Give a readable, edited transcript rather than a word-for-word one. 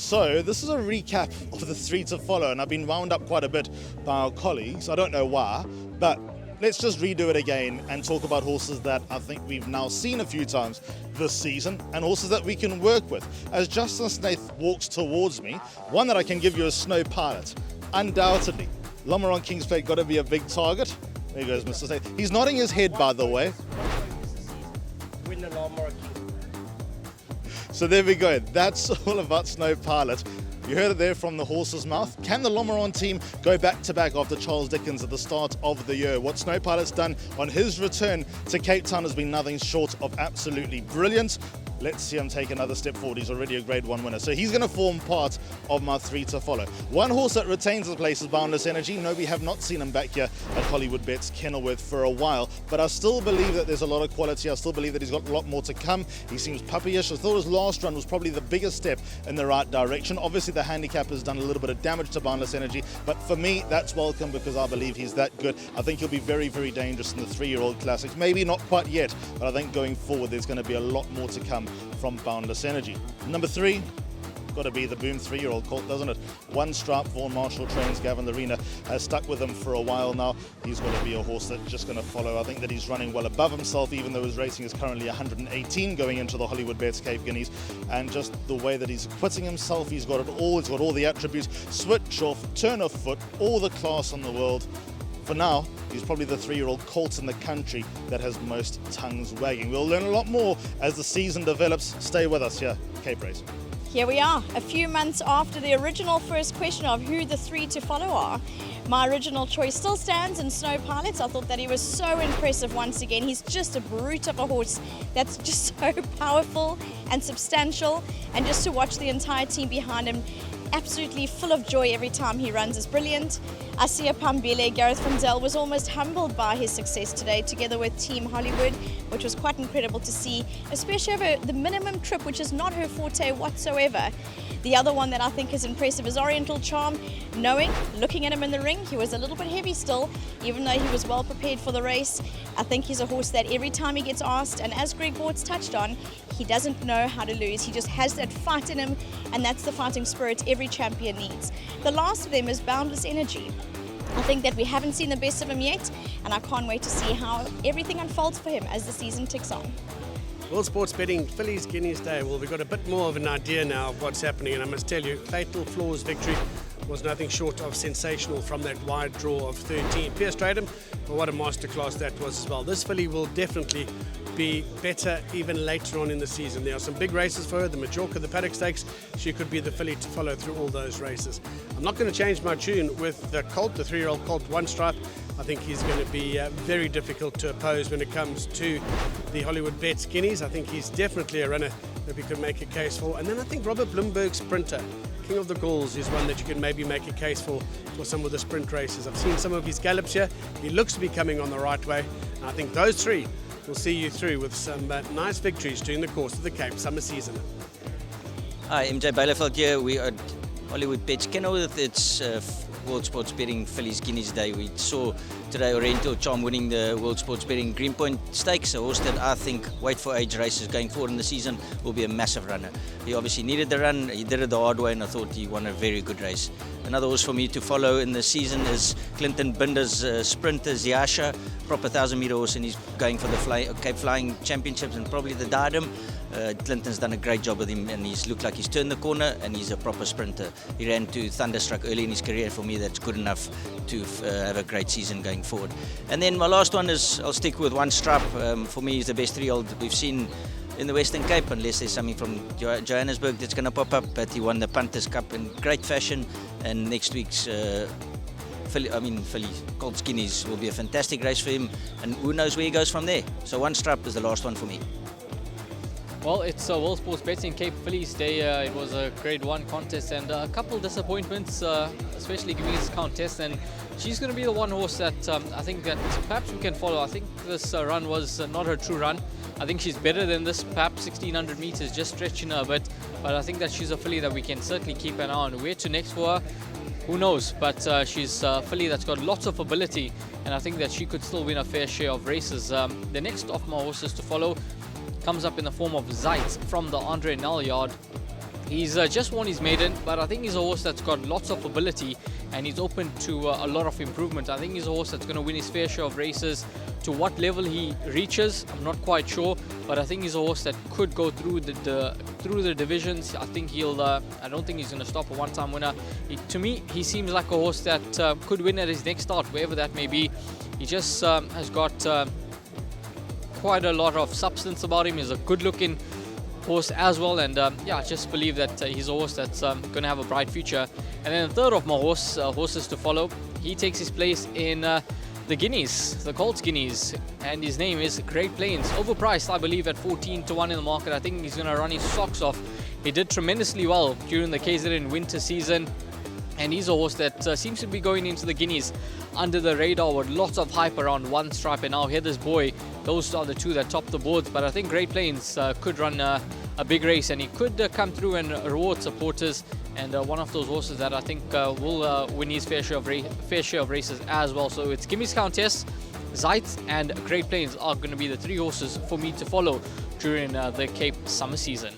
So this is a recap of the 3 to follow, and I've been wound up quite a bit by our colleagues. I don't know why, but let's just redo it again and talk about horses that I think we've now seen a few times this season and horses that we can work with. As Justin Snaith walks towards me, one that I can give you a Snow Pilot, undoubtedly. Lomeron King's Plate got to be a big target. There goes Mr. Snaith. He's nodding his head, by the way. Win the Lomeron King. So there we go. That's all about Snow Pilot. You heard it there from the horse's mouth. Can the Lomeron team go back-to-back after Charles Dickens at the start of the year? What Snow Pilot's done on his return to Cape Town has been nothing short of absolutely brilliant. Let's see him take another step forward. He's already a Grade 1 winner. So he's going to form part of my 3 to follow. One horse that retains his place is Boundless Energy. No, we have not seen him back here at Hollywood Bets Kenilworth for a while, but I still believe that there's a lot of quality. I still believe that he's got a lot more to come. He seems puppyish. I thought his last run was probably the biggest step in the right direction. Obviously, the handicap has done a little bit of damage to Boundless Energy, but for me, that's welcome because I believe he's that good. I think he'll be very, very dangerous in the 3-year-old classics. Maybe not quite yet, but I think going forward, there's going to be a lot more to come from Boundless Energy. Number 3, got to be the Boom 3-year-old colt, doesn't it? One Stripe, Vaughan Marshall trains. Gavin Larena has stuck with him for a while now. He's got to be a horse that's just going to follow. I think that he's running well above himself, even though his rating is currently 118 going into the Hollywood Bets Cape Guineas. And just the way that he's acquitting himself, he's got it all. He's got all the attributes: switch off, turn of foot, all the class in the world. For now, he's probably the 3-year-old colt in the country that has most tongues wagging. We'll learn a lot more as the season develops. Stay with us here, Cape Race. Here we are, a few months after the original first question of who the 3 to follow are. My original choice still stands in Snow Pilot. I thought that he was so impressive once again. He's just a brute of a horse that's just so powerful and substantial, and just to watch the entire team behind him absolutely full of joy every time he runs is brilliant. Asia Pambele, Gareth Van Zyl, was almost humbled by his success today, together with Team Hollywood, which was quite incredible to see, especially over the minimum trip, which is not her forte whatsoever. The other one that I think is impressive is Oriental Charm. Looking at him in the ring, he was a little bit heavy still, even though he was well prepared for the race. I think he's a horse that every time he gets asked, and as Greg Bortz touched on, he doesn't know how to lose. He just has that fight in him, and that's the fighting spirit every champion needs. The last of them is Boundless Energy. I think that we haven't seen the best of him yet, and I can't wait to see how everything unfolds for him as the season ticks on. World Sports Betting Fillies Guineas Day. Well, we've got a bit more of an idea now of what's happening, and I must tell you, Fatal Flaws victory was nothing short of sensational from that wide draw of 13. Pierce Stradham, well, what a masterclass that was as well. This filly will definitely be better even later on in the season. There are some big races for her, the Majorca, the Paddock Stakes. She could be the filly to follow through all those races. I'm not going to change my tune with the colt, the 3-year-old colt, One Stripe. I think he's going to be very difficult to oppose when it comes to the Hollywood Bets Guineas. I think he's definitely a runner that we could make a case for. And then I think Robert Bloomberg Sprinter, King of the Gauls, is one that you can maybe make a case for some of the sprint races. I've seen some of his gallops here. He looks to be coming on the right way. And I think those 3 will see you through with some nice victories during the course of the Cape summer season. Hi, MJ Bielefeld here. We are at Hollywood Bets Kenilworth. It's World Sports Betting Fillies Guineas Day. We saw today Oriental Charm winning the World Sports Betting Greenpoint Stakes, a horse that I think weight for age races going forward in the season will be a massive runner. He obviously needed the run, he did it the hard way, and I thought he won a very good race. Another horse for me to follow in the season is Clinton Binder's sprinter Ziasha, proper 1,000-meter horse, and he's going for the Cape Flying Championships and probably the Diadem. Clinton's done a great job with him, and he's looked like he's turned the corner, and he's a proper sprinter. He ran to Thunderstruck early in his career. For me, that's good enough to have a great season going forward. And then my last one is, I'll stick with One Stripe. For me, he's the best 3-year-old we've seen in the Western Cape, unless there's something from Johannesburg that's going to pop up. But he won the Punters Cup in great fashion, and next week's Filly Colts Guineas will be a fantastic race for him, and who knows where he goes from there. So One Stripe is the last one for me. Well, it's World Sports Betting Cape Fillies Day. It was a Grade 1 contest and a couple disappointments, especially giving this contest. And she's going to be the one horse that I think that perhaps we can follow. I think this run was not her true run. I think she's better than this, perhaps 1,600 meters, just stretching her a bit. But I think that she's a filly that we can certainly keep an eye on. Where to next for her? Who knows? But she's a filly that's got lots of ability, and I think that she could still win a fair share of races. The next of my horses to follow comes up in the form of Zeit from the Andre Nel yard. He's just won his maiden, but I think he's a horse that's got lots of ability and he's open to a lot of improvement. I think he's a horse that's going to win his fair share of races. To what level he reaches, I'm not quite sure, but I think he's a horse that could go through the divisions. I think he'll. I don't think he's going to stop a one-time winner. To me, he seems like a horse that could win at his next start, wherever that may be. He just has got quite a lot of substance about him. He's a good-looking horse as well, and yeah, I just believe that he's a horse that's going to have a bright future. And then the third of my horses to follow, he takes his place in the Guineas, the Colts Guineas, and his name is Great Plains. Overpriced, I believe, at 14 to 1 in the market. I think he's going to run his socks off. He did tremendously well during the KZN winter season, and he's a horse that seems to be going into the Guineas under the radar with lots of hype around One Stripe and now Heather's Boy. Those are the two that top the boards, but I think Great Plains could run a big race, and he could come through and reward supporters, and one of those horses that I think will win his fair share of races as well. So it's Gimmy's Countess, Zeit and Great Plains are going to be the three horses for me to follow during the Cape summer season.